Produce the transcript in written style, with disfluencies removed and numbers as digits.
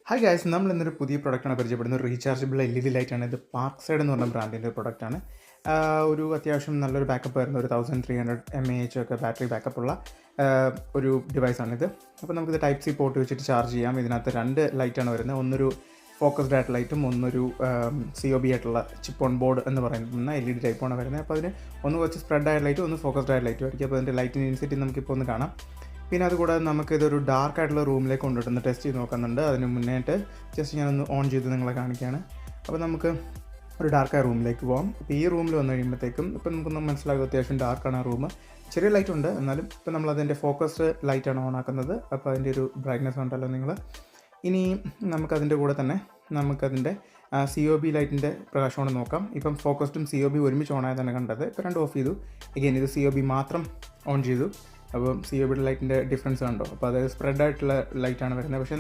Hi guys, നമ്മൾ ഇന്നൊരു പുതിയ പ്രൊഡക്റ്റാണ് പരിചയപ്പെടുന്നത്. റീചാർജബിൾ LED ലൈറ്റാണ്. ഇത് പാർക്ക് സൈഡ് എന്ന് പറഞ്ഞ ബ്രാൻഡിൻ്റെ പ്രൊഡക്റ്റാണ്. ഒരു അത്യാവശ്യം നല്ലൊരു ബാക്കപ്പ് വരുന്ന ഒരു 1300 mAh ഒക്കെ ബാറ്ററി ബാക്കപ്പുള്ള ഒരു ഡിവൈസാണിത്. അപ്പോൾ നമുക്കിത് ടൈപ്പ് സി പോർട്ട് വെച്ചിട്ട് ചാർജ് ചെയ്യാം. ഇതിനകത്ത് 2 ലൈറ്റാണ് വരുന്നത്. ഒന്നൊരു ഫോക്കസ്ഡ് ആയിട്ട് ലൈറ്റും ഒന്നൊരു COB ആയിട്ടുള്ള ചിപ്പ് ഓൺ ബോർഡ് എന്ന് പറയുന്ന LED ടൈപ്പാണ് വരുന്നത്. അപ്പോൾ അതിന് ഒന്ന് കുറച്ച് സ്പ്രെഡ് ആയ ലൈറ്റും ഒന്ന് ഫോക്കസ്ഡ് ആയ ലൈറ്റും ആയിരിക്കും. അപ്പോൾ അതിൻ്റെ ലൈറ്റിൻ്റെ ഇൻസെറ്റ് നമുക്കിപ്പോൾ ഒന്ന് കാണാം. പിന്നെ അതുകൂടാതെ നമുക്കിതൊരു ഡാർക്ക് ആയിട്ടുള്ള റൂമിലേക്ക് കൊണ്ടുവിട്ടൊന്ന് ടെസ്റ്റ് ചെയ്ത് നോക്കുന്നുണ്ട്. അതിന് മുന്നേയായിട്ട് ജസ്റ്റ് ഞാനൊന്ന് ഓൺ ചെയ്ത് നിങ്ങളെ കാണിക്കുകയാണ്. അപ്പോൾ നമുക്ക് ഒരു ഡാർക്കായ റൂമിലേക്ക് പോകാം. അപ്പോൾ ഈ റൂമിൽ വന്നു കഴിയുമ്പോഴത്തേക്കും ഇപ്പോൾ നമുക്കൊന്ന് മനസ്സിലാകും അത്യാവശ്യം ഡാർക്കാണ് ആ റൂം. ചെറിയ ലൈറ്റ് ഉണ്ട്, എന്നാലും ഇപ്പോൾ നമ്മളതിൻ്റെ ഫോക്കസ്ഡ് ലൈറ്റാണ് ഓൺ ആക്കുന്നത്. അപ്പോൾ അതിൻ്റെ ഒരു ബ്രൈറ്റ്നസ് ഉണ്ടല്ലോ നിങ്ങൾ. ഇനി നമുക്കതിൻ്റെ കൂടെ തന്നെ നമുക്കതിൻ്റെ COB ലൈറ്റിൻ്റെ പ്രകാശമാണ് നോക്കാം. ഇപ്പം ഫോക്കസ്ഡും COB ഒരുമിച്ച് ഓണായി തന്നെ കണ്ടത്. ഇപ്പോൾ 2 ഓഫ് ചെയ്തു. എഗെയിൻ ഇത് COB മാത്രം ഓൺ ചെയ്തു. അപ്പം COB ലൈറ്റിൻ്റെ ഡിഫറൻസ് കണ്ടോ? അപ്പോൾ അത് സ്പ്രെഡ് ആയിട്ടുള്ള ലൈറ്റാണ് വരുന്നത്. പക്ഷേ